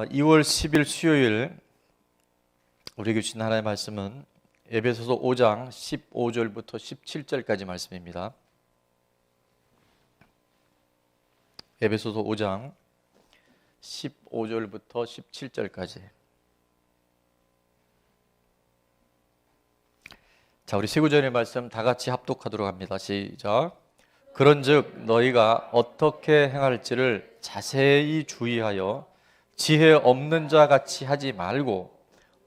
2월 10일 수요일 우리에게 주신 하나님의 말씀은 에베소서 5장 15절부터 17절까지 말씀입니다. 에베소서 5장 15절부터 17절까지. 자, 우리 세 구절의 말씀 다 같이 합독하도록 합니다. 시작. 그런즉 너희가 어떻게 행할지를 자세히 주의하여 지혜 없는 자 같이 하지 말고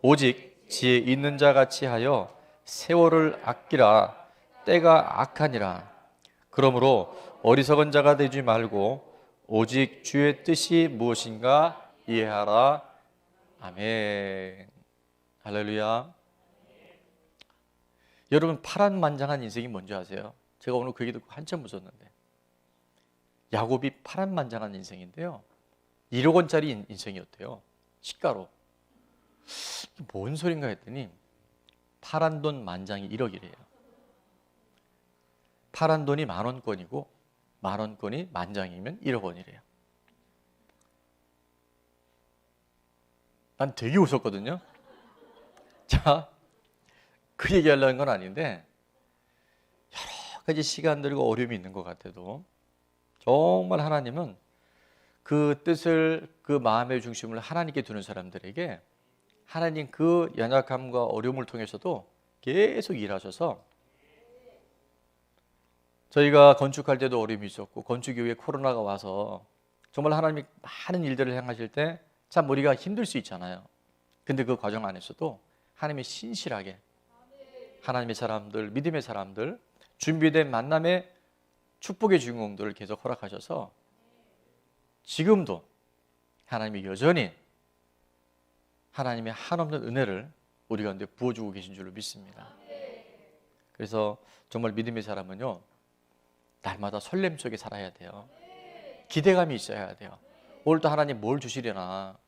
오직 지혜 있는 자 같이 하여 세월을 아끼라. 때가 악하니라. 그러므로 어리석은 자가 되지 말고 오직 주의 뜻이 무엇인가 이해하라. 아멘. 할렐루야. 여러분, 파란만장한 인생이 뭔지 아세요? 제가 오늘 그 얘기 듣고 한참 웃었는데, 야곱이 파란만장한 인생인데요, 1억 원짜리 인생이었대요. 시가로. 뭔 소린가 했더니 파란 돈 만장이 1억이래요. 파란 돈이 10,000원권이고 10,000원권이 만장이면 1억 원이래요. 난 되게 웃었거든요. 자, 그 얘기하려는 건 아닌데, 여러 가지 시간들과 어려움이 있는 것 같아도 정말 하나님은 그 뜻을, 그 마음의 중심을 하나님께 두는 사람들에게 하나님 그 연약함과 어려움을 통해서도 계속 일하셔서, 저희가 건축할 때도 어려움이 있었고 건축 이후에 코로나가 와서 정말 하나님이 많은 일들을 행하실 때 참 우리가 힘들 수 있잖아요. 근데 그 과정 안에서도 하나님이 신실하게 하나님의 사람들, 믿음의 사람들, 준비된 만남의 축복의 주인공들을 계속 허락하셔서 지금도 하나님이 여전히 하나님의 한없는 은혜를 우리 가운데 부어주고 계신 줄로 믿습니다. 그래서 정말 믿음의 사람은요, 날마다 설렘 속에 살아야 돼요. 기대감이 있어야 돼요. 오늘도 하나님 뭘 주시려나.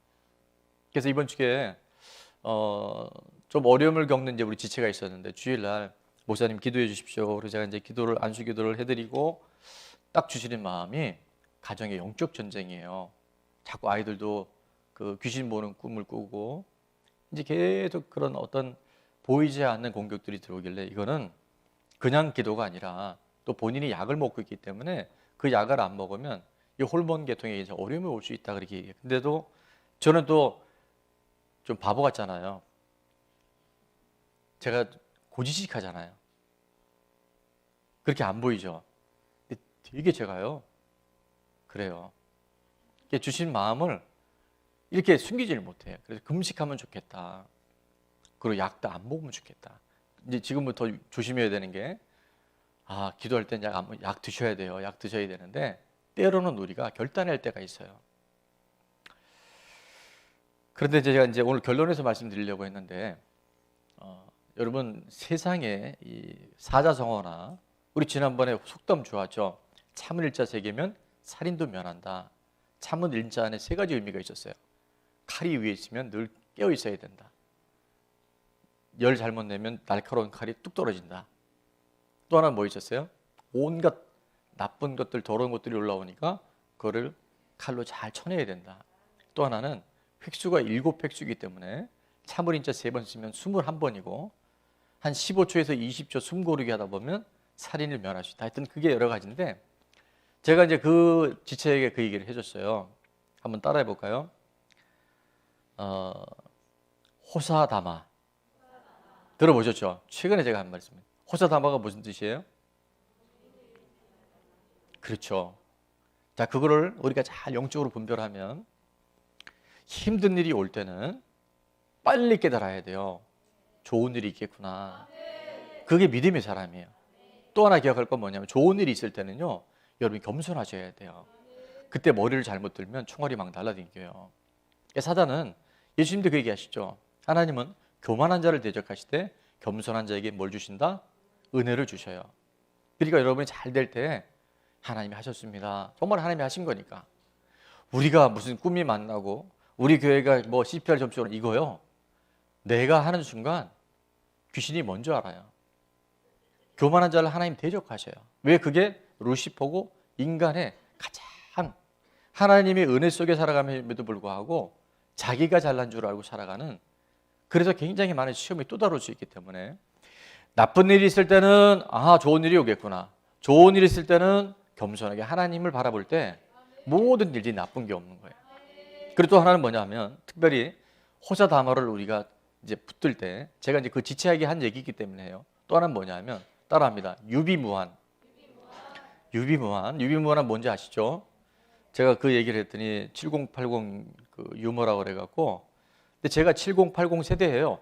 그래서 이번 주에 좀 어려움을 겪는 이제 우리 지체가 있었는데, 주일날 목사님 기도해 주십시오. 그래서 제가 이제 기도를, 안수 기도를 해드리고, 딱 주시는 마음이 가정의 영적 전쟁이에요. 자꾸 아이들도 그 귀신 보는 꿈을 꾸고, 이제 계속 그런 어떤 보이지 않는 공격들이 들어오길래, 이거는 그냥 기도가 아니라 또 본인이 약을 먹고 있기 때문에 그 약을 안 먹으면 이 호르몬 계통에 이제 어려움이 올 수 있다, 그렇게 얘기해요. 근데도 저는 또 좀 바보 같잖아요. 제가 고지식하잖아요. 그렇게 안 보이죠. 근데 되게 제가요, 그래요. 주신 마음을 이렇게 숨기지를 못해요. 그래서 금식하면 좋겠다. 그리고 약도 안 먹으면 좋겠다. 이제 지금부터 조심해야 되는 게, 기도할 땐 약 드셔야 돼요. 약 드셔야 되는데, 때로는 우리가 결단할 때가 있어요. 그런데 제가 이제 오늘 결론에서 말씀드리려고 했는데, 여러분, 세상에 이 사자성어나, 우리 지난번에 속담 좋았죠. 참은 일자 세계면 살인도 면한다. 참은 일자 안에 세 가지 의미가 있었어요. 칼이 위에 있으면 늘 깨어 있어야 된다. 열 잘못 내면 날카로운 칼이 뚝 떨어진다. 또 하나 뭐 있었어요? 온갖 나쁜 것들, 더러운 것들이 올라오니까 그거를 칼로 잘 쳐내야 된다. 또 하나는 획수가 7획수이기 때문에 참을 인자 3번 쓰면 21번이고, 한 15초에서 20초 숨 고르게 하다 보면 살인을 면할 수 있다. 하여튼 그게 여러 가지인데, 제가 이제 그 지체에게 그 얘기를 해줬어요. 한번 따라해 볼까요? 호사다마. 들어보셨죠? 최근에 제가 한 말씀입니다. 호사다마가 무슨 뜻이에요? 그렇죠. 자, 그거를 우리가 잘 영적으로 분별하면, 힘든 일이 올 때는 빨리 깨달아야 돼요. 좋은 일이 있겠구나. 그게 믿음의 사람이에요. 또 하나 기억할 건 뭐냐면, 좋은 일이 있을 때는요, 여러분이 겸손하셔야 돼요. 그때 머리를 잘못 들면 총알이 막 날아다녀요. 사단은, 예수님도 그 얘기하시죠. 하나님은 교만한 자를 대적하시되 겸손한 자에게 뭘 주신다? 은혜를 주셔요. 그러니까 여러분이 잘 될 때 하나님이 하셨습니다. 정말 하나님이 하신 거니까. 우리가 무슨 꿈이 만나고 우리 교회가 뭐 CPR 점수로 이거요, 내가 하는 순간 귀신이 먼저 알아요. 교만한 자를 하나님 대적하셔요. 왜? 그게 루시퍼고 인간의 가장, 하나님의 은혜 속에 살아감에도 불구하고 자기가 잘난 줄 알고 살아가는, 그래서 굉장히 많은 시험이 또 다룰 수 있기 때문에 나쁜 일이 있을 때는 좋은 일이 오겠구나, 좋은 일이 있을 때는 겸손하게 하나님을 바라볼 때 모든 일이 나쁜 게 없는 거예요. 그리고 또 하나는 뭐냐면, 특별히 호사다마를 우리가 이제 붙들 때, 제가 이제 그 지체하게 한 얘기이기 때문에 해요. 또 하나는 뭐냐면, 따라합니다. 유비무환. 유비무환은 뭔지 아시죠? 제가 그 얘기를 했더니 7080 그 유머라고 그래갖고, 근데 제가 7080 세대예요.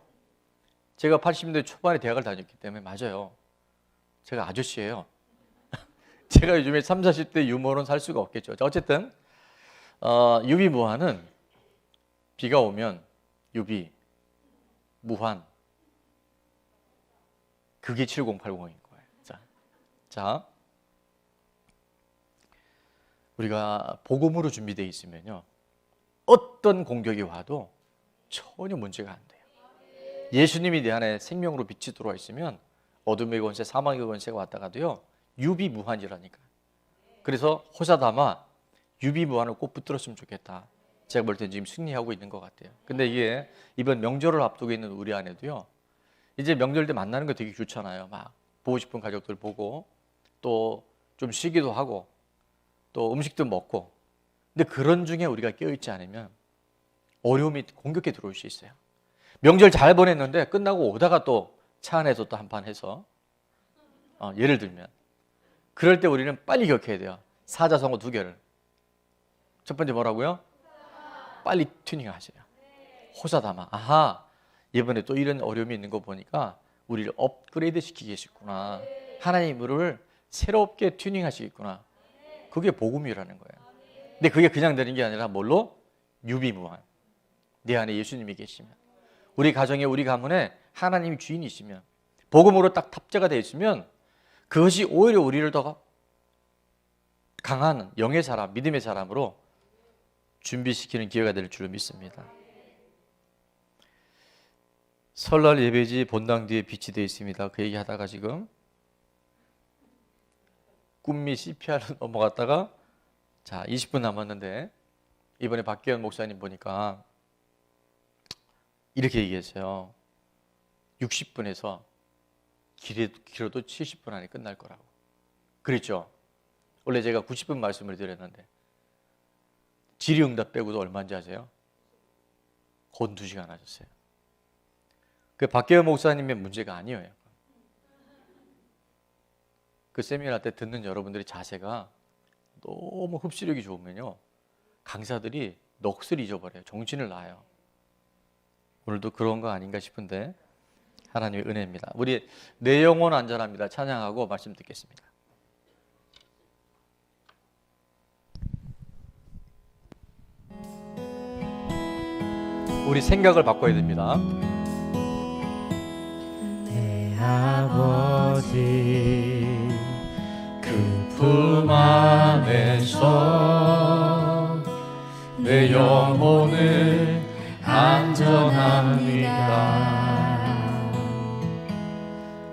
제가 80년대 초반에 대학을 다녔기 때문에 맞아요. 제가 아저씨예요. 제가 요즘에 30, 40대 유머는 살 수가 없겠죠. 자, 어쨌든 유비무환은 비가 오면 유비, 무환, 그게 7080인 거예요. 자, 우리가 복음으로 준비되어 있으면요, 어떤 공격이 와도 전혀 문제가 안 돼요. 예수님이 내 안에 생명으로 빛이 들어와 있으면 어둠의 권세, 사망의 권세가 왔다가도요, 유비무환이라니까. 그래서 호사다마 유비무환을 꼭 붙들었으면 좋겠다. 제가 볼 땐 지금 승리하고 있는 것 같아요. 근데 이게 이번 명절을 앞두고 있는 우리 안에도요, 이제 명절 때 만나는 거 되게 좋잖아요. 막 보고 싶은 가족들 보고, 또 좀 쉬기도 하고, 또 음식도 먹고. 근데 그런 중에 우리가 깨어있지 않으면 어려움이 공격해 들어올 수 있어요. 명절 잘 보냈는데 끝나고 오다가 또 차 안에서 또 한판 해서, 예를 들면 그럴 때 우리는 빨리 기억해야 돼요. 사자성어 2개를. 첫 번째 뭐라고요? 빨리 튜닝하세요. 호사다마. 이번에 또 이런 어려움이 있는 거 보니까 우리를 업그레이드 시키겠구나, 하나님을 새롭게 튜닝하시겠구나. 그게 복음이라는 거예요. 근데 그게 그냥 되는 게 아니라 뭘로? 유비무환. 내 안에 예수님이 계시면, 우리 가정에, 우리 가문에 하나님이 주인이시면, 복음으로 딱 탑재가 되어 있으면 그것이 오히려 우리를 더 강한 영의 사람, 믿음의 사람으로 준비시키는 기회가 될 줄 믿습니다. 설날 예배지 본당 뒤에 빛이 되어 있습니다. 그 얘기하다가 지금 꿈미 CPR로 넘어갔다가, 자, 20분 남았는데 이번에 박기현 목사님 보니까 이렇게 얘기했어요. 60분에서 길어도 70분 안에 끝날 거라고. 그랬죠? 원래 제가 90분 말씀을 드렸는데 질의응답 빼고도 얼마인지 아세요? 곧 2시간 하셨어요. 그 박계현 목사님의 문제가 아니에요. 그 세미나 때 듣는 여러분들의 자세가 너무 흡수력이 좋으면요, 강사들이 넋을 잊어버려요. 정신을 놔요. 오늘도 그런 거 아닌가 싶은데 하나님의 은혜입니다. 우리 내 영혼 안전합니다. 찬양하고 말씀 듣겠습니다. 우리 생각을 바꿔야 됩니다. 내 아버지 그 품 안에서 내 영혼을 안전합니다.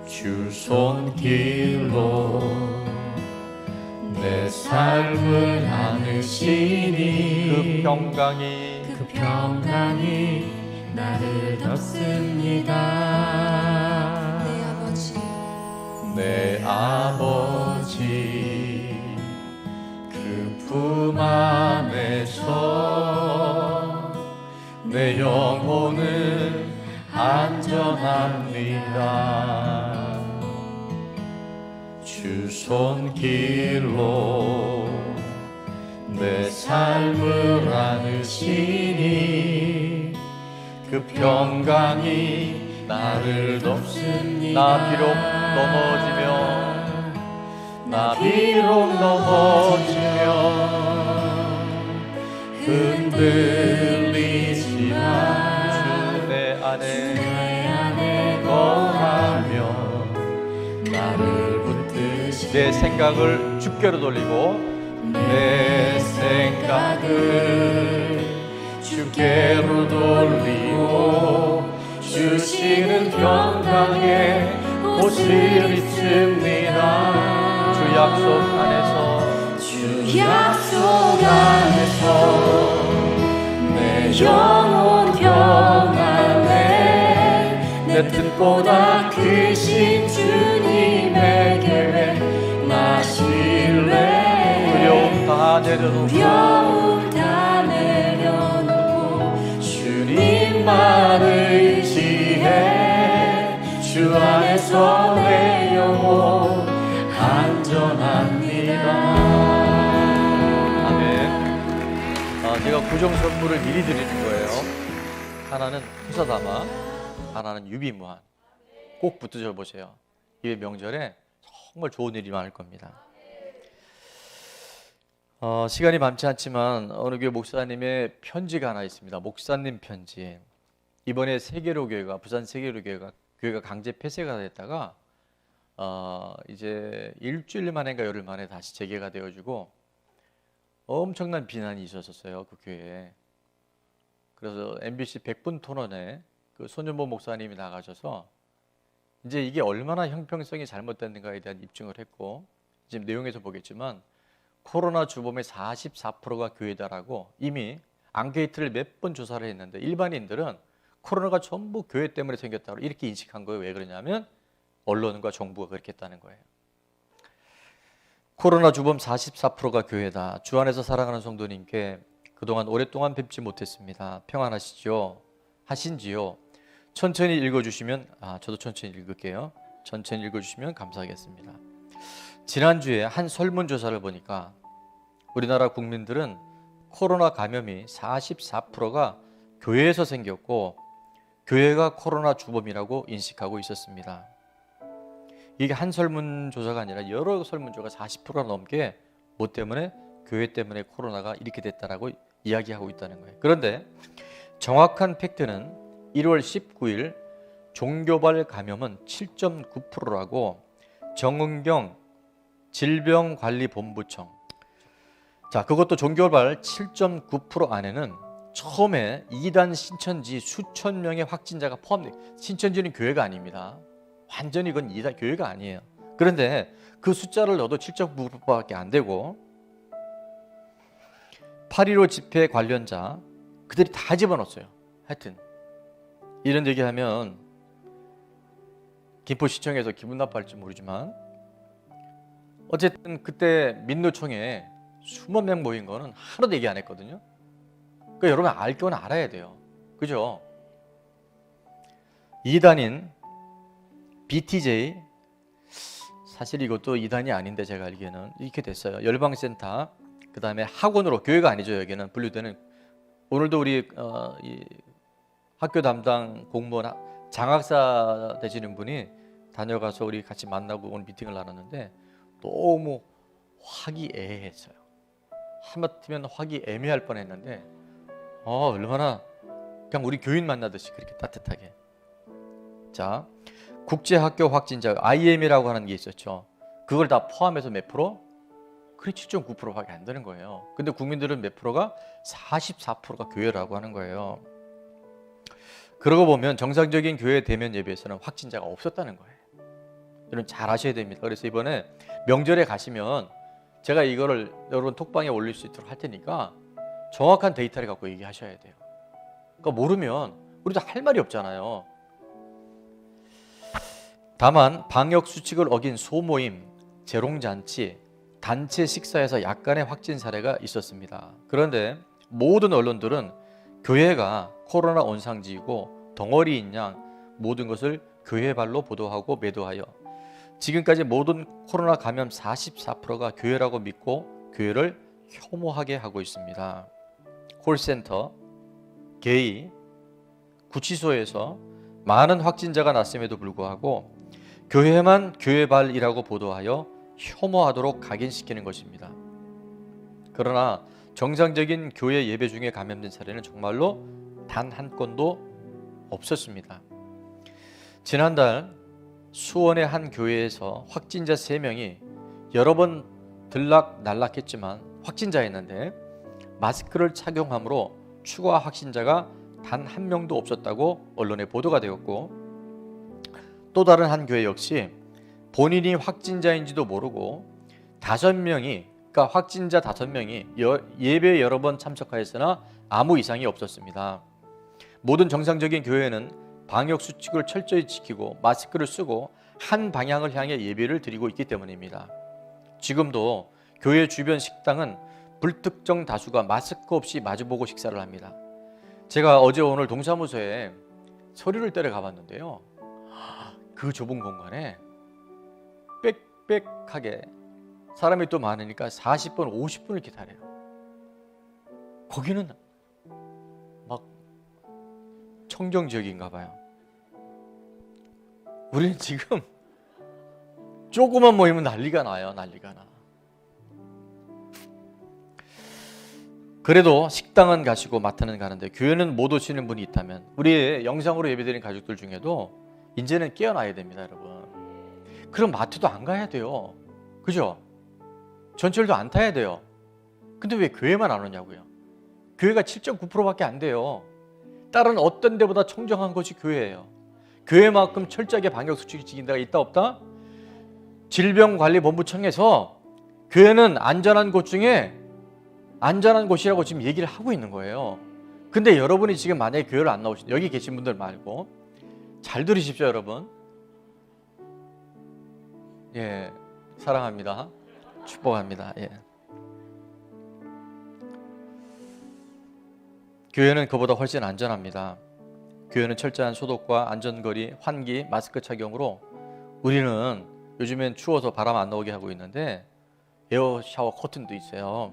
주 손길로 내 삶을 안으시니 그 평강이 나를 덮습니다. 내 아버지 그 품 안에서 내 영혼을 안전합니다. 주 손길로 내 삶을 안으시니 그 평강이 나를 덮습니다. 나 비록 넘어지면 흔들리지만 주 내 안에 거하며 나를 붙드시네. 내 생각을 주께로 돌리고 내 생각을 주께로 돌리고 주시는 평강에 옷을 입습니다. 주 약속 안에서 주 약속 안에서 내 영원 평안에 내 뜻보다 크신 주님의 계획 나실래. 두려움 다 내려놓고 두려움 다 내려놓고 주님만 의지해. 주 안에서 내 영혼 안전합니다. 제가 구정 선물을 미리 드리는 거예요. 하나는 후사다마, 하나는 유비무한. 꼭 붙드셔 보세요. 이 명절에 정말 좋은 일이 많을 겁니다. 시간이 많지 않지만 어느 교회 목사님의 편지가 하나 있습니다. 목사님 편지. 이번에 세계로교회가, 부산 세계로교회가 강제 폐쇄가 됐다가 이제 일주일 만인가 열흘 만에 다시 재개가 되어지고 엄청난 비난이 있었어요, 그 교회에. 그래서 MBC 100분 토론에 그 손윤보 목사님이 나가셔서 이제 이게 얼마나 형평성이 잘못됐는가에 대한 입증을 했고, 지금 내용에서 보겠지만 코로나 주범의 44%가 교회다라고 이미 앙케이트를 몇 번 조사를 했는데 일반인들은 코로나가 전부 교회 때문에 생겼다고 이렇게 인식한 거예요. 왜 그러냐면 언론과 정부가 그렇게 했다는 거예요. 코로나 주범 44%가 교회다. 주 안에서 사랑하는 성도님께 그동안 오랫동안 뵙지 못했습니다. 평안하시죠? 하신지요? 천천히 읽어주시면, 저도 천천히 읽을게요. 천천히 읽어주시면 감사하겠습니다. 지난주에 한 설문조사를 보니까 우리나라 국민들은 코로나 감염이 44%가 교회에서 생겼고 교회가 코로나 주범이라고 인식하고 있었습니다. 이게 한 설문조사가 아니라 여러 설문조사가 40%가 넘게 뭐 때문에? 교회 때문에 코로나가 이렇게 됐다라고 이야기하고 있다는 거예요. 그런데 정확한 팩트는 1월 19일 종교발 감염은 7.9%라고 정은경 질병관리본부청. 자, 그것도 종교발 7.9% 안에는 처음에 이단 신천지 수천 명의 확진자가 포함돼. 신천지는 교회가 아닙니다. 완전히 이건 이단 교회가 아니에요. 그런데 그 숫자를 넣어도 7.9%밖에 안 되고 8.15 집회 관련자 그들이 다 집어넣었어요. 하여튼 이런 얘기하면 김포시청에서 기분 나빠할지 모르지만 어쨌든 그때 민노총에 수만 명 모인 거는 하나도 얘기 안 했거든요. 그러니까 여러분 알 건 알아야 돼요. 그죠? 이단인 BTJ, 사실 이것도 이단이 아닌데 제가 알기에는 이렇게 됐어요. 열방센터, 그 다음에 학원으로, 교회가 아니죠. 여기는 분류되는. 오늘도 우리 이 학교 담당 공무원 장학사 되시는 분이 다녀가서 우리 같이 만나고 오늘 미팅을 나눴는데 너무 화기애애했어요. 하마터면 화기애매할 뻔했는데 얼마나 그냥 우리 교인 만나듯이 그렇게 따뜻하게. 자, 국제학교 확진자 IM이라고 하는 게 있었죠. 그걸 다 포함해서 몇 프로? 그게 7.9%밖에 안 되는 거예요. 근데 국민들은 몇 프로가? 44%가 교회라고 하는 거예요. 그러고 보면 정상적인 교회 대면 예배에서는 확진자가 없었다는 거예요. 여러분 잘 아셔야 됩니다. 그래서 이번에 명절에 가시면 제가 이거를 여러분 톡방에 올릴 수 있도록 할 테니까 정확한 데이터를 갖고 얘기하셔야 돼요. 그러니까 모르면 우리도 할 말이 없잖아요. 다만 방역 수칙을 어긴 소모임, 재롱잔치, 단체 식사에서 약간의 확진 사례가 있었습니다. 그런데 모든 언론들은 교회가 코로나 온상지이고 덩어리인 양 모든 것을 교회 발로 보도하고 매도하여 지금까지 모든 코로나 감염 44%가 교회라고 믿고 교회를 혐오하게 하고 있습니다. 콜센터, 게이, 구치소에서 많은 확진자가 났음에도 불구하고 교회만 교회발이라고 보도하여 혐오하도록 각인시키는 것입니다. 그러나 정상적인 교회 예배 중에 감염된 사례는 정말로 단 한 건도 없었습니다. 지난달 수원의 한 교회에서 확진자 3명이 여러 번 들락날락했지만 확진자였는데 마스크를 착용함으로 추가 확진자가 단 한 명도 없었다고 언론에 보도가 되었고, 또 다른 한 교회 역시 본인이 확진자인지도 모르고 5명이, 그러니까 확진자 5명이 예배에 여러 번 참석하였으나 아무 이상이 없었습니다. 모든 정상적인 교회는 방역 수칙을 철저히 지키고 마스크를 쓰고 한 방향을 향해 예배를 드리고 있기 때문입니다. 지금도 교회 주변 식당은 불특정 다수가 마스크 없이 마주보고 식사를 합니다. 제가 어제 오늘 동사무소에 서류를 떼러 가봤는데요. 그 좁은 공간에 빽빽하게 사람이 또 많으니까 40분, 50분을 기다려요. 거기는 막 청정지역인가 봐요. 우리는 지금 조그만 모이면 난리가 나요. 난리가 나. 그래도 식당은 가시고 마트는 가는데 교회는 못 오시는 분이 있다면 우리 영상으로 예배드리는 가족들 중에도 이제는 깨어나야 됩니다, 여러분. 그럼 마트도 안 가야 돼요. 그죠? 전철도 안 타야 돼요. 근데 왜 교회만 안 오냐고요? 교회가 7.9%밖에 안 돼요. 다른 어떤 데보다 청정한 것이 교회예요. 교회만큼 철저하게 방역수칙을 지킨 데가 있다 없다? 질병관리본부청에서 교회는 안전한 곳 중에 안전한 곳이라고 지금 얘기를 하고 있는 거예요. 근데 여러분이 지금 만약에 교회를 안 나오신 여기 계신 분들 말고 잘 들으십시오, 여러분. 예, 사랑합니다. 축복합니다. 예. 교회는 그보다 훨씬 안전합니다. 교회는 철저한 소독과 안전거리, 환기, 마스크 착용으로 우리는 요즘엔 추워서 바람 안 나오게 하고 있는데 에어 샤워 커튼도 있어요.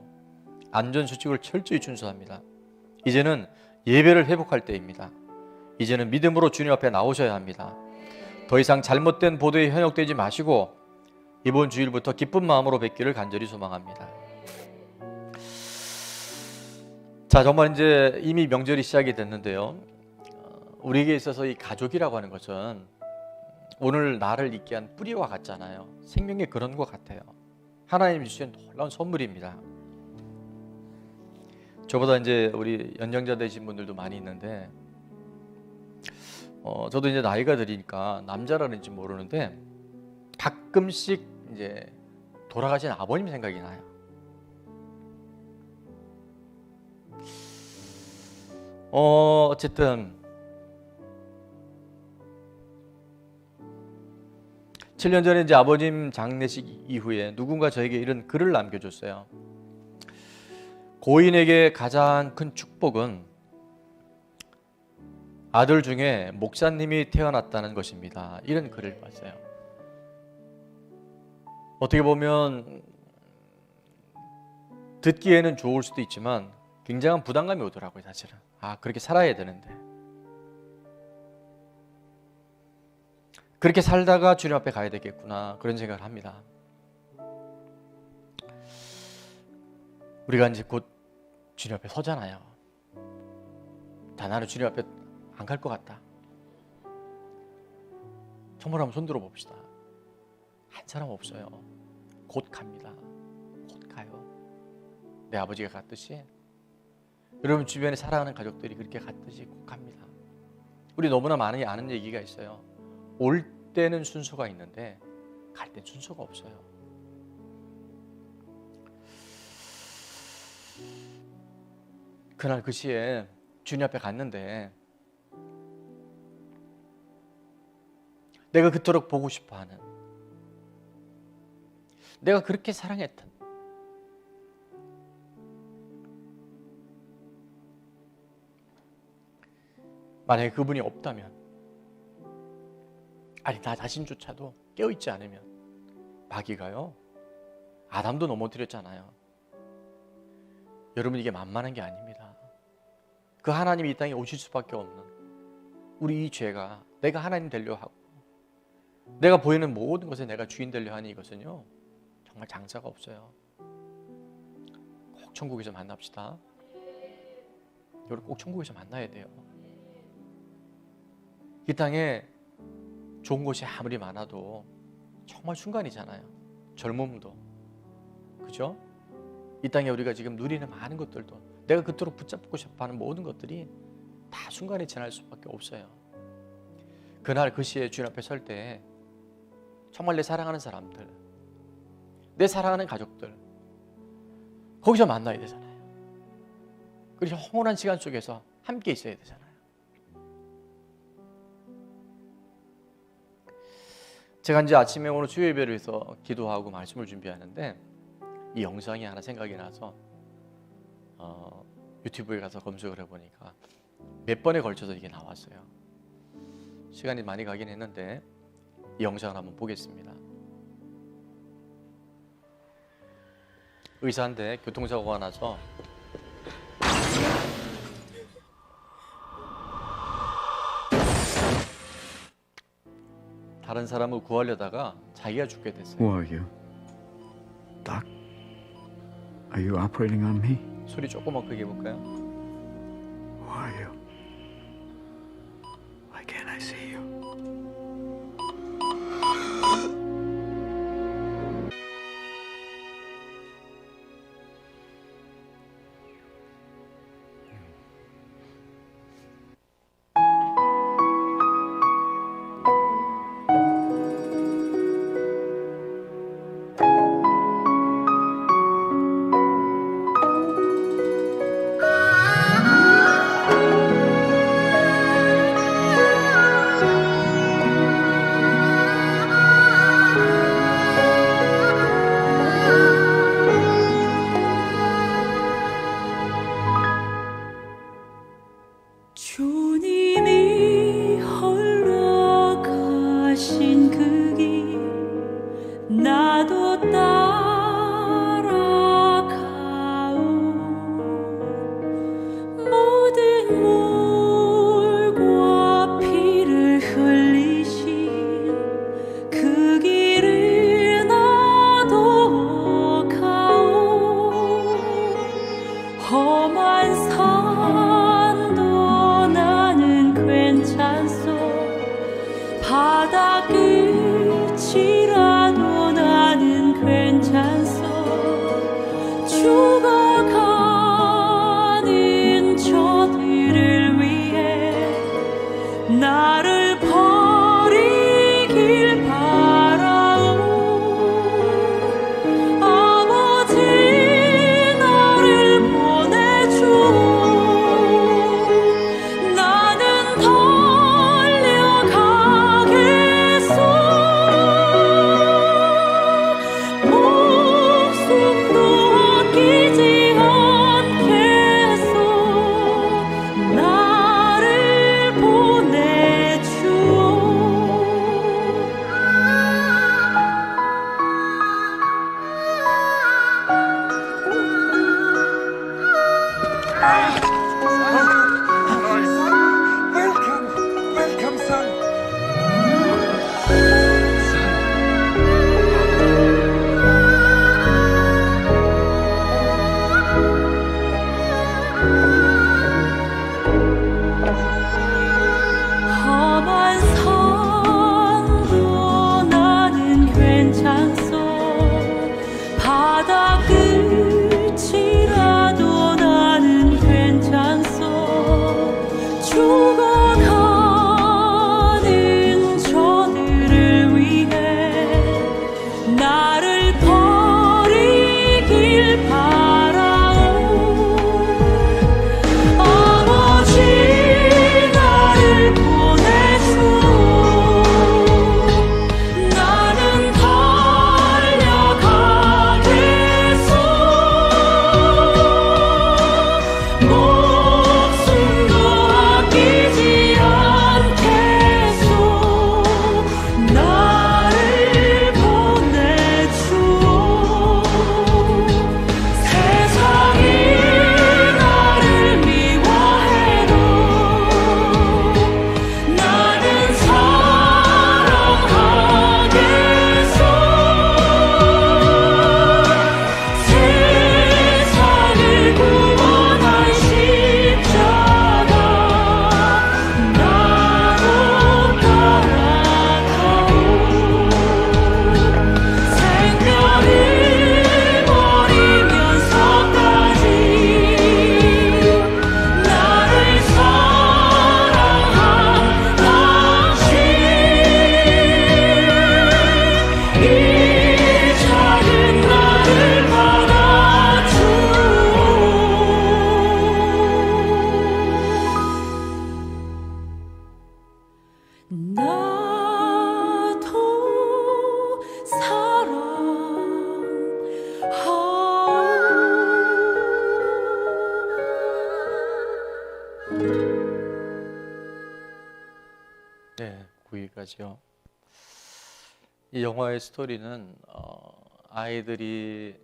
안전수칙을 철저히 준수합니다. 이제는 예배를 회복할 때입니다. 이제는 믿음으로 주님 앞에 나오셔야 합니다. 더 이상 잘못된 보도에 현혹되지 마시고 이번 주일부터 기쁜 마음으로 뵙기를 간절히 소망합니다. 자, 정말 이제 이미 명절이 시작이 됐는데요. 우리에게 있어서 이 가족이라고 하는 것은 오늘 나를 있게 한 뿌리와 같잖아요. 생명의 그런 것 같아요. 하나님이 주신 놀라운 선물입니다. 저보다 이제 우리 연장자 되신 분들도 많이 있는데, 저도 이제 나이가 들으니까 남자라는지 모르는데 가끔씩 이제 돌아가신 아버님 생각이 나요. 어쨌든 7년 전에 이제 아버님 장례식 이후에 누군가 저에게 이런 글을 남겨줬어요. 고인에게 가장 큰 축복은 아들 중에 목사님이 태어났다는 것입니다. 이런 글을 봤어요. 어떻게 보면 듣기에는 좋을 수도 있지만 굉장한 부담감이 오더라고요, 사실은. 그렇게 살아야 되는데. 그렇게 살다가 주님 앞에 가야 되겠구나, 그런 생각을 합니다. 우리가 이제 곧 주님 앞에 서잖아요. 나는 주님 앞에 안 갈 것 같다. 정말 한번 손들어 봅시다. 한 사람 없어요. 곧 갑니다. 곧 가요. 내 아버지가 갔듯이 여러분 주변에 사랑하는 가족들이 그렇게 갔듯이 곧 갑니다. 우리 너무나 많이 아는 얘기가 있어요. 올 때는 순서가 있는데 갈 땐 순서가 없어요. 그날 그 시에 주님 앞에 갔는데 내가 그토록 보고 싶어하는, 내가 그렇게 사랑했던 만약에 그분이 없다면, 아니 나 자신조차도 깨어있지 않으면, 마귀가요 아담도 넘어뜨렸잖아요. 여러분 이게 만만한 게 아닙니다. 그 하나님이 이 땅에 오실 수밖에 없는 우리 이 죄가 내가 하나님 되려 하고 내가 보이는 모든 것에 내가 주인 되려 하니 이것은요 정말 장사가 없어요. 꼭 천국에서 만납시다. 여러분 꼭 천국에서 만나야 돼요. 이 땅에 좋은 곳이 아무리 많아도 정말 순간이잖아요. 젊음도, 그죠? 이 땅에 우리가 지금 누리는 많은 것들도, 내가 그토록 붙잡고 싶어하는 모든 것들이 다 순간에 지날 수밖에 없어요. 그날 그 시에 주님 앞에 설 때 정말 내 사랑하는 사람들, 내 사랑하는 가족들, 거기서 만나야 되잖아요. 그 영원한 시간 속에서 함께 있어야 되잖아요. 제가 이제 아침에 오늘 주일 예배를 위해서 기도하고 말씀을 준비하는데 이 영상이 하나 생각이 나서 유튜브에 가서 검색을 해보니까 몇 번에 걸쳐서 이게 나왔어요. 시간이 많이 가긴 했는데 이 영상을 한번 보겠습니다. 의사인데 교통사고가 나서 다른 사람을 구하려다가 자기가 죽게 됐어요. Who are you? Doc? Are you operating on me? 소리 조금만 크게 해볼까요? Who are you? Why can't I see you? 주님이 홀로 가신 그 길 나도 따라가오. 모든 물과 피를 흘리신 그 길을 나도 가오. 험한 산도 나는 괜찮소. 바다 끝이라도 나는 괜찮소. 죽어가는 저들을 위해 나를 버리길 바라오. 아버지 나를 보내주오. 나는 달려가겠소. 목숨도 아끼지 않겠소. 나를 보내주오. Welcome, son. 험한 산도 나는 괜찮소. 바다 끝이라도 나는 괜찮소. 죽어가는 저들을 위해 나를 버리길 바라오. 아버지 나를 보내주오. 나는 달려가겠소. 목숨도 아끼지 않겠소. 나를 보내주오. 세상이 나를 미워해도 나는 사랑하겠소. 세상을 구원한 십자가 나도 따라가오. 생명을 버리면서까지 나를 사랑한 당신 이 작은 나를 받아주오. 하죠. 이 영화의 스토리는 아이들이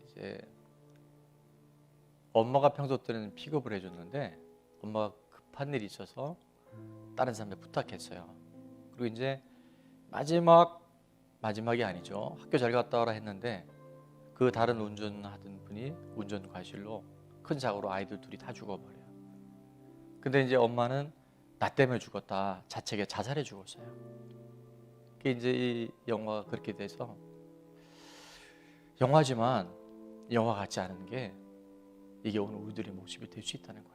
이제 엄마가 평소 때는 픽업을 해줬는데 엄마가 급한 일이 있어서 다른 사람한테 부탁했어요. 그리고 이제 마지막이 아니죠. 학교 잘 갔다 와라 했는데 그 다른 운전하던 분이 운전 과실로 큰 사고로 아이들 둘이 다 죽어버려요. 근데 이제 엄마는 나 때문에 죽었다 자책에 자살해 죽었어요. 그게 이제 이 영화가 그렇게 돼서 영화지만 영화 같지 않은 게 이게 오늘 우리들의 모습이 될 수 있다는 거예요.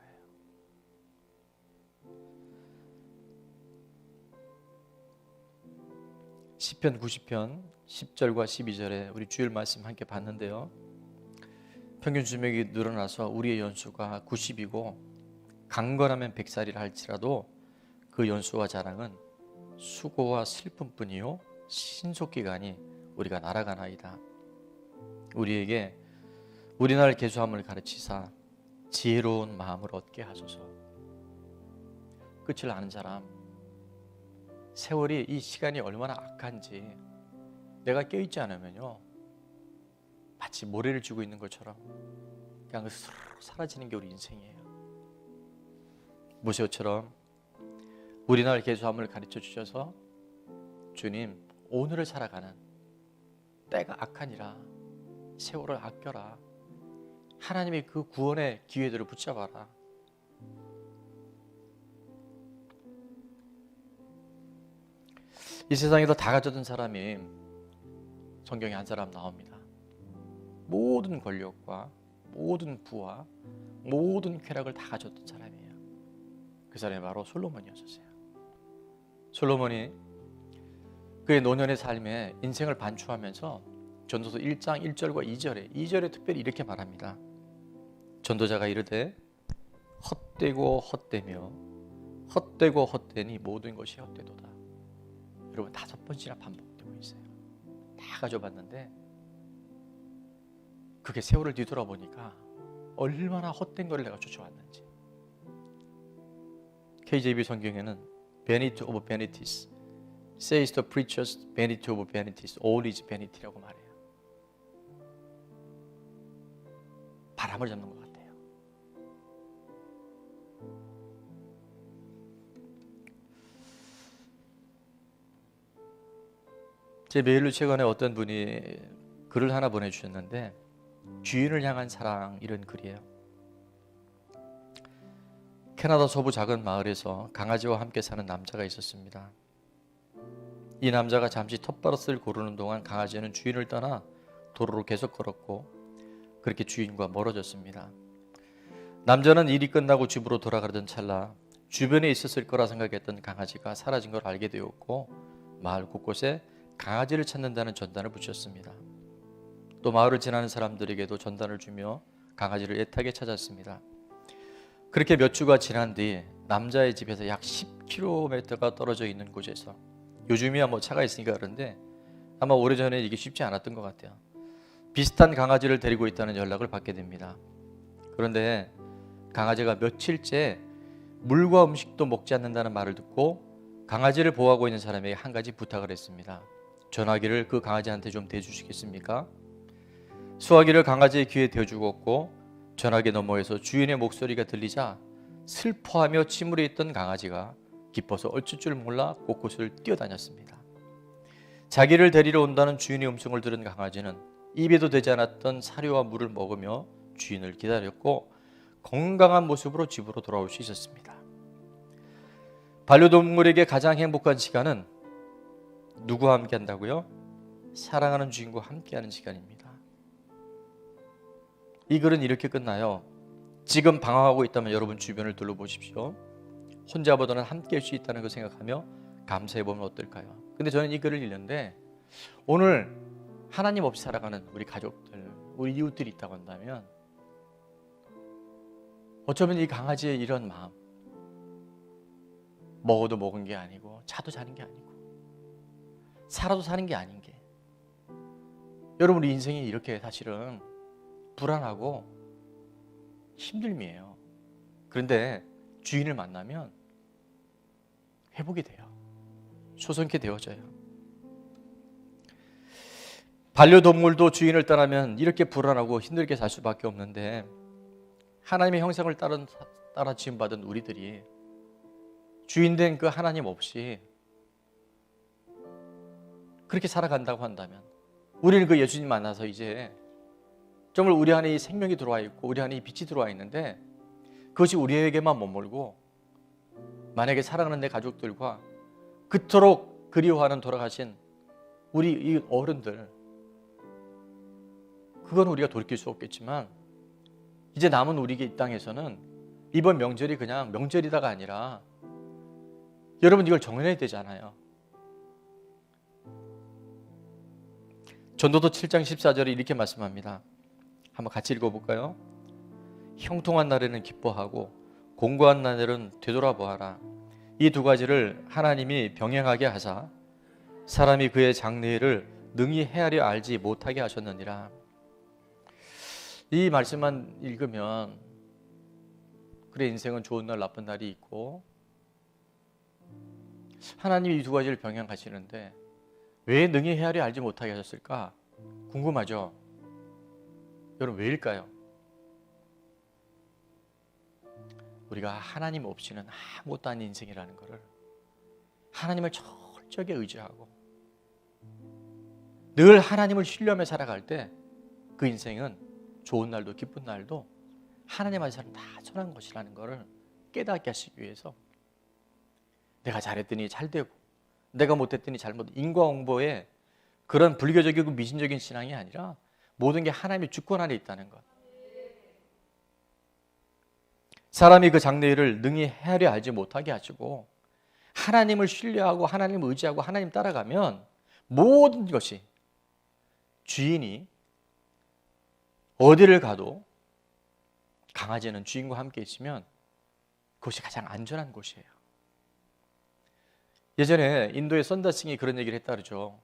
시편 90편 10절과 12절에 우리 주일 말씀 함께 봤는데요. 평균 수명이 늘어나서 우리의 연수가 90이고 강건하면 100살이라 할지라도 그 연수와 자랑은 수고와 슬픔뿐이요 신속기간이 우리가 날아가나이다. 우리에게 우리날 계수함을 가르치사 지혜로운 마음을 얻게 하소서. 끝을 아는 사람, 세월이 이 시간이 얼마나 악한지 내가 깨어있지 않으면요 마치 모래를 쥐고 있는 것처럼 그냥 사라지는 게 우리 인생이에요. 모세처럼 우리날 계수함을 가르쳐 주셔서 주님 오늘을 살아가는 때가 악하니라 세월을 아껴라. 하나님의 그 구원의 기회들을 붙잡아라. 이 세상에서 다 가졌던 사람이 성경에 한 사람 나옵니다. 모든 권력과 모든 부와 모든 쾌락을 다 가졌던 사람이에요. 그 사람이 바로 솔로몬이었어요. 솔로몬이 그의 노년의 삶에 인생을 반추하면서 전도서 1장 1절과 2절에 특별히 이렇게 말합니다. 전도자가 이르되 헛되고 헛되며 헛되고 헛되니 모든 것이 헛되도다. 여러분 5번씩이나 반복되고 있어요. 다 가져봤는데 그게 세월을 뒤돌아보니까 얼마나 헛된 거를 내가 쫓아왔는지. KJV 성경에는 Vanity of vanities says the preachers vanity of vanities all is vanity라고 말해요. 바람을 잡는 것 같아요. 제 메일로 최근에 어떤 분이 글을 하나 보내주셨는데 주인을 향한 사랑 이런 글이에요. 캐나다 서부 작은 마을에서 강아지와 함께 사는 남자가 있었습니다. 이 남자가 잠시 텃버릇을 고르는 동안 강아지는 주인을 떠나 도로로 계속 걸었고 그렇게 주인과 멀어졌습니다. 남자는 일이 끝나고 집으로 돌아가던 찰나 주변에 있었을 거라 생각했던 강아지가 사라진 걸 알게 되었고 마을 곳곳에 강아지를 찾는다는 전단을 붙였습니다. 또 마을을 지나는 사람들에게도 전단을 주며 강아지를 애타게 찾았습니다. 그렇게 몇 주가 지난 뒤 남자의 집에서 약 10km가 떨어져 있는 곳에서 요즘이야 뭐 차가 있으니까 그런데 아마 오래전에 이게 쉽지 않았던 것 같아요. 비슷한 강아지를 데리고 있다는 연락을 받게 됩니다. 그런데 강아지가 며칠째 물과 음식도 먹지 않는다는 말을 듣고 강아지를 보호하고 있는 사람에게 한 가지 부탁을 했습니다. 전화기를 그 강아지한테 좀 대주시겠습니까? 수화기를 강아지의 귀에 대주었고 전화기 너머에서 주인의 목소리가 들리자 슬퍼하며 침울해 있던 강아지가 기뻐서 어쩔 줄 몰라 곳곳을 뛰어다녔습니다. 자기를 데리러 온다는 주인의 음성을 들은 강아지는 입에도 되지 않았던 사료와 물을 먹으며 주인을 기다렸고 건강한 모습으로 집으로 돌아올 수 있었습니다. 반려동물에게 가장 행복한 시간은 누구와 함께 한다고요? 사랑하는 주인과 함께하는 시간입니다. 이 글은 이렇게 끝나요. 지금 방황하고 있다면 여러분 주변을 둘러보십시오. 혼자보다는 함께할 수 있다는 걸 생각하며 감사해보면 어떨까요? 근데 저는 이 글을 읽는데 오늘 하나님 없이 살아가는 우리 가족들, 우리 이웃들이 있다고 한다면 어쩌면 이 강아지의 이런 마음, 먹어도 먹은 게 아니고 자도 자는 게 아니고 살아도 사는 게 아닌 게 여러분 우리 인생이 이렇게 사실은 불안하고 힘듦이에요. 그런데 주인을 만나면 회복이 돼요. 초성케 되어져요. 반려동물도 주인을 떠나면 이렇게 불안하고 힘들게 살 수밖에 없는데 하나님의 형상을 따라 지음받은 우리들이 주인된 그 하나님 없이 그렇게 살아간다고 한다면 우리는 그 예수님 만나서 이제 정말 우리 안에 이 생명이 들어와 있고 우리 안에 이 빛이 들어와 있는데 그것이 우리에게만 머물고 만약에 사랑하는 내 가족들과 그토록 그리워하는 돌아가신 우리 이 어른들, 그건 우리가 돌이킬 수 없겠지만 이제 남은 우리에게 이 땅에서는 이번 명절이 그냥 명절이다가 아니라 여러분 이걸 정해야 되잖아요. 전도서 7장 14절에 이렇게 말씀합니다. 한번 같이 읽어볼까요? 형통한 날에는 기뻐하고 공고한 날에는 되돌아보아라. 이 두 가지를 하나님이 병행하게 하사 사람이 그의 장래를 능히 헤아려 알지 못하게 하셨느니라. 이 말씀만 읽으면 그래 인생은 좋은 날 나쁜 날이 있고 하나님이 이 두 가지를 병행하시는데 왜 능히 헤아려 알지 못하게 하셨을까? 궁금하죠? 여러분 왜일까요? 우리가 하나님 없이는 아무것도 아닌 인생이라는 것을 하나님을 철저하게 의지하고 늘 하나님을 신뢰하며 살아갈 때 그 인생은 좋은 날도 기쁜 날도 하나님 안에서는 다 선한 것이라는 것을 깨닫게 하시기 위해서 내가 잘했더니 잘되고 내가 못했더니 잘못, 인과응보의 그런 불교적이고 미신적인 신앙이 아니라 모든 게 하나님의 주권 안에 있다는 것. 사람이 그 장래일을 능히 헤아려 알지 못하게 하시고 하나님을 신뢰하고 하나님을 의지하고 하나님 따라가면 모든 것이 주인이 어디를 가도 강아지는 주인과 함께 있으면 그것이 가장 안전한 곳이에요. 예전에 인도의 선다싱이 그런 얘기를 했다 그러죠.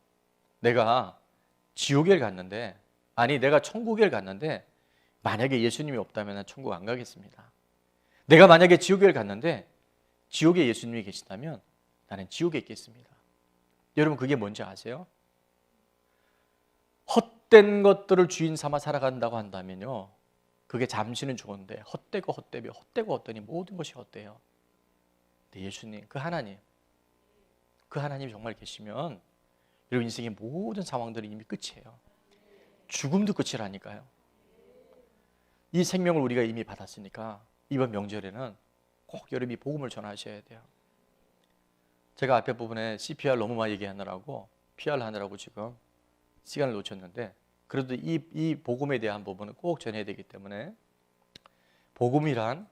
내가 지옥에 갔는데 내가 천국에 갔는데 만약에 예수님이 없다면 천국 안 가겠습니다. 내가 만약에 지옥에 갔는데 지옥에 예수님이 계시다면 나는 지옥에 있겠습니다. 여러분 그게 뭔지 아세요? 헛된 것들을 주인 삼아 살아간다고 한다면요 그게 잠시는 좋은데 헛되고 헛되니 모든 것이 헛돼요. 근데 예수님 그 하나님이 정말 계시면 여러분 인생의 모든 상황들이 이미 끝이에요. 죽음도 끝이라니까요. 이 생명을 우리가 이미 받았으니까 이번 명절에는 꼭 여러분이 복음을 전하셔야 돼요. 제가 앞에 부분에 CPR 너무 많이 얘기하느라고 PR 하느라고 지금 시간을 놓쳤는데 그래도 이 복음에 대한 부분은 꼭 전해야 되기 때문에 복음이란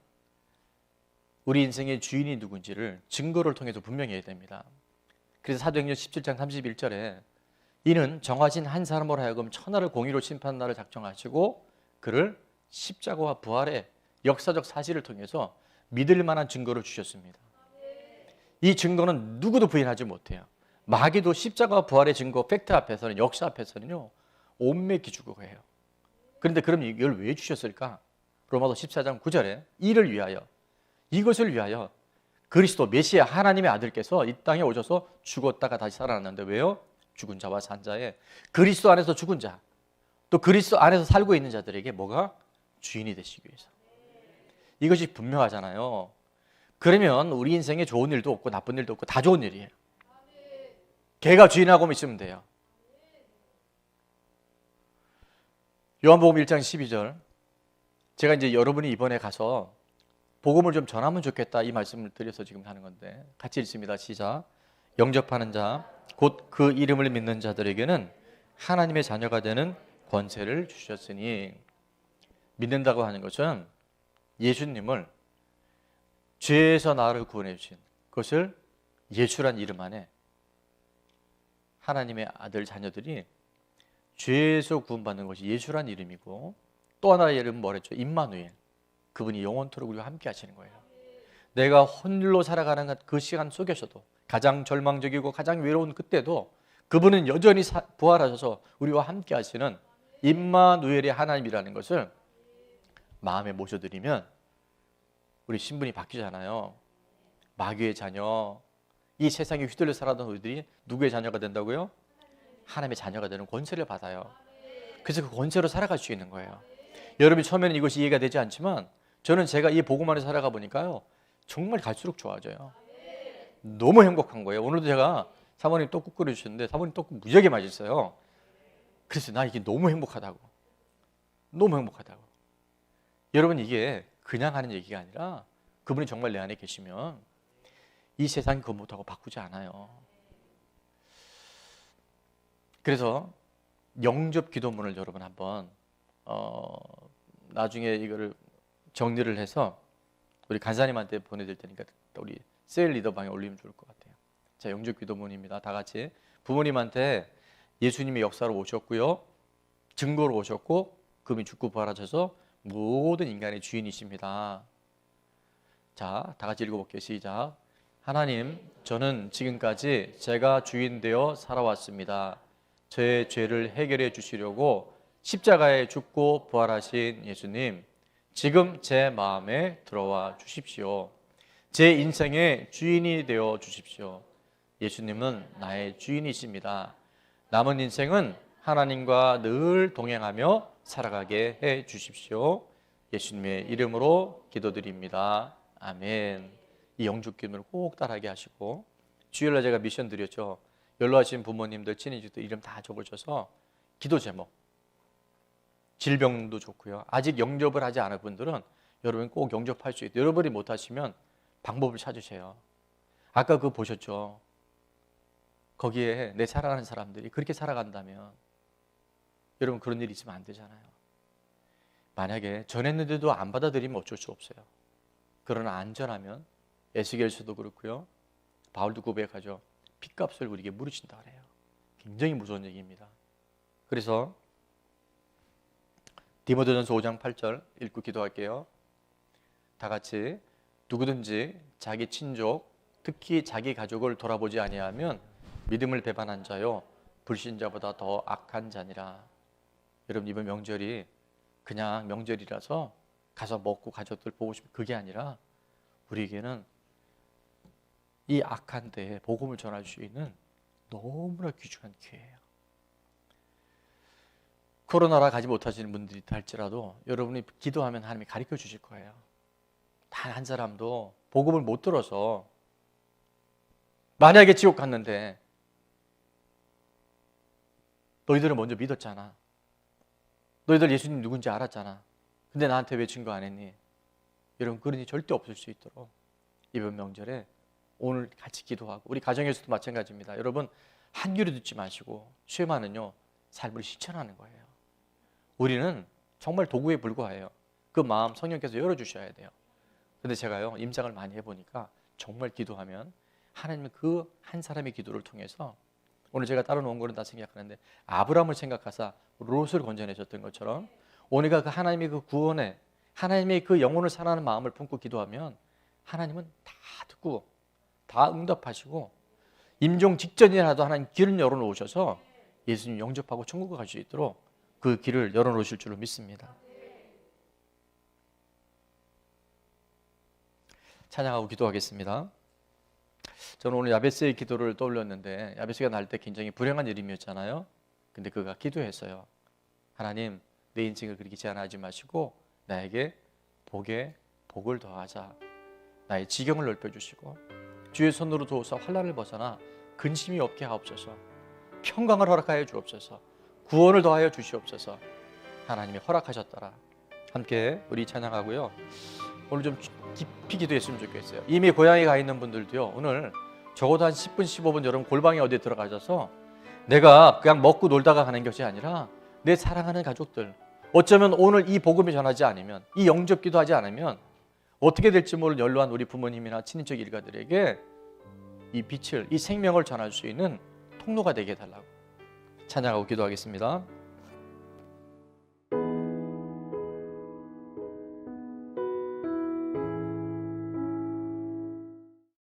우리 인생의 주인이 누군지를 증거를 통해서 분명히 해야 됩니다. 그래서 사도행전 17장 31절에 이는 정하신 한 사람으로 하여금 천하를 공의로 심판하는 날을 작정하시고 그를 십자가와 부활의 역사적 사실을 통해서 믿을 만한 증거를 주셨습니다. 이 증거는 누구도 부인하지 못해요. 마귀도 십자가와 부활의 증거 팩트 앞에서는 역사 앞에서는요 온매 기죽어 해요. 그런데 그럼 이걸 왜 주셨을까? 로마서 14장 9절에 이것을 위하여 그리스도 메시아 하나님의 아들께서 이 땅에 오셔서 죽었다가 다시 살아났는데 왜요? 죽은 자와 산 자의 그리스도 안에서 죽은 자 또 그리스도 안에서 살고 있는 자들에게 뭐가? 주인이 되시기 위해서. 이것이 분명하잖아요. 그러면 우리 인생에 좋은 일도 없고 나쁜 일도 없고 다 좋은 일이에요. 걔가 주인하고 있으면 돼요. 요한복음 1장 12절 제가 이제 여러분이 이번에 가서 복음을 좀 전하면 좋겠다 이 말씀을 드려서 지금 하는 건데 같이 읽습니다. 시작. 영접하는 자 곧 그 이름을 믿는 자들에게는 하나님의 자녀가 되는 권세를 주셨으니 믿는다고 하는 것은 예수님을 죄에서 나를 구원해 주신 그것을 예수란 이름 안에 하나님의 아들 자녀들이 죄에서 구원받는 것이 예수란 이름이고 또 하나의 이름은 뭐랬죠? 임마누엘. 그분이 영원토록 우리와 함께 하시는 거예요. 내가 홀로 살아가는 그 시간 속에서도 가장 절망적이고 가장 외로운 그때도 그분은 여전히 부활하셔서 우리와 함께 하시는 임마누엘의 하나님이라는 것을 마음에 모셔드리면 우리 신분이 바뀌잖아요. 마귀의 자녀, 이 세상에 휘둘려 살아던 우리들이 누구의 자녀가 된다고요? 하나님의 자녀가 되는 권세를 받아요. 그래서 그 권세로 살아갈 수 있는 거예요. 여러분이 처음에는 이것이 이해가 되지 않지만 저는 제가 이 복음 안에 살아가 보니까요, 정말 갈수록 좋아져요. 너무 행복한 거예요. 오늘도 제가 사모님 떡국 끓여주셨는데 사모님 떡국 무지하게 맛있어요. 그래서 나 이게 너무 행복하다고. 너무 행복하다고. 여러분, 이게 그냥 하는 얘기가 아니라 그분이 정말 내 안에 계시면 이 세상이 그거 못하고 바꾸지 않아요. 그래서 영접 기도문을 여러분 한번 나중에 이거를 정리를 해서 우리 간사님한테 보내드릴 테니까 우리 셀 리더 방에 올리면 좋을 것 같아요. 자, 영접 기도문입니다. 다 같이 부모님한테 예수님이 역사로 오셨고요, 증거로 오셨고 그분이 죽고 부활하셔서 모든 인간의 주인이십니다. 자, 다 같이 읽어볼게요. 시작. 하나님, 저는 지금까지 제가 주인 되어 살아왔습니다. 저의 죄를 해결해 주시려고 십자가에 죽고 부활하신 예수님, 지금 제 마음에 들어와 주십시오. 제 인생의 주인이 되어 주십시오. 예수님은 나의 주인이십니다. 남은 인생은 하나님과 늘 동행하며 살아가게 해 주십시오. 예수님의 이름으로 기도드립니다. 아멘. 이 영접 기도를 꼭 따라하게 하시고, 주일날 제가 미션 드렸죠. 연로하신 부모님들, 친인척들 이름 다 적어줘서 기도 제목, 질병도 좋고요. 아직 영접을 하지 않은 분들은 여러분 꼭 영접할 수 있도록, 여러분이 못하시면 방법을 찾으세요. 아까 그거 보셨죠? 거기에 내 사랑하는 사람들이 그렇게 살아간다면 여러분 그런 일이 있으면 안 되잖아요. 만약에 전했는데도 안 받아들이면 어쩔 수 없어요. 그러나 안전하면, 에스겔서도 그렇고요, 바울도 고백하죠. 핏값을 우리에게 물으신다 그래요. 굉장히 무서운 얘기입니다. 그래서 디모데전서 5장 8절 읽고 기도할게요. 다 같이. 누구든지 자기 친족, 특히 자기 가족을 돌아보지 아니하면 믿음을 배반한 자요 불신자보다 더 악한 자니라. 여러분, 이번 명절이 그냥 명절이라서 가서 먹고 가족들 보고 싶은 그게 아니라 우리에게는 이 악한 때에 복음을 전할 수 있는 너무나 귀중한 기회예요. 코로나라 가지 못하시는 분들이 있다 할지라도 여러분이 기도하면 하나님이 가르쳐 주실 거예요. 단 한 사람도 복음을 못 들어서 만약에 지옥 갔는데 너희들은 먼저 믿었잖아. 너희들 예수님 누군지 알았잖아. 근데 나한테 왜 증거 안 했니? 여러분, 그런 일이 절대 없을 수 있도록 이번 명절에 오늘 같이 기도하고, 우리 가정에서도 마찬가지입니다. 여러분, 한 귀로 듣지 마시고 쉐마는요 삶을 실천하는 거예요. 우리는 정말 도구에 불과해요. 그 마음 성령께서 열어주셔야 돼요. 근데 제가요 임장을 많이 해보니까 정말 기도하면 하나님은 그 한 사람의 기도를 통해서, 오늘 제가 따로 놓은 거는 다 생각하는데 아브라함을 생각하사 롯을 건져내셨던 것처럼 오늘가 그 하나님의 그 구원에, 하나님의 그 영혼을 사랑하는 마음을 품고 기도하면 하나님은 다 듣고 다 응답하시고 임종 직전이라도 하나님 길을 열어놓으셔서 예수님 영접하고 천국에 갈 수 있도록 그 길을 열어놓으실 줄로 믿습니다. 찬양하고 기도하겠습니다. 저는 오늘 야베스의 기도를 떠올렸는데, 야베스가 날 때 굉장히 불행한 이름이었잖아요. 근데 그가 기도했어요. 하나님, 내 인생을 그렇게 제한하지 마시고 나에게 복에 복을 더하자. 나의 지경을 넓혀주시고 주의 손으로 도우사 환난을 벗어나 근심이 없게 하옵소서. 평강을 허락하여 주옵소서. 구원을 더하여 주시옵소서. 하나님이 허락하셨더라. 함께 우리 찬양하고요, 오늘 좀 깊이 기도했으면 좋겠어요. 이미 고향에 가 있는 분들도요, 오늘 적어도 한 10분 15분 여러분 골방에 어디에 들어가셔서 내가 그냥 먹고 놀다가 가는 것이 아니라 내 사랑하는 가족들, 어쩌면 오늘 이 복음이 전하지 않으면, 이 영접 기도하지 않으면 어떻게 될지 모를 연로한 우리 부모님이나 친인척 일가들에게 이 빛을, 이 생명을 전할 수 있는 통로가 되게 해달라고 찬양하고 기도하겠습니다.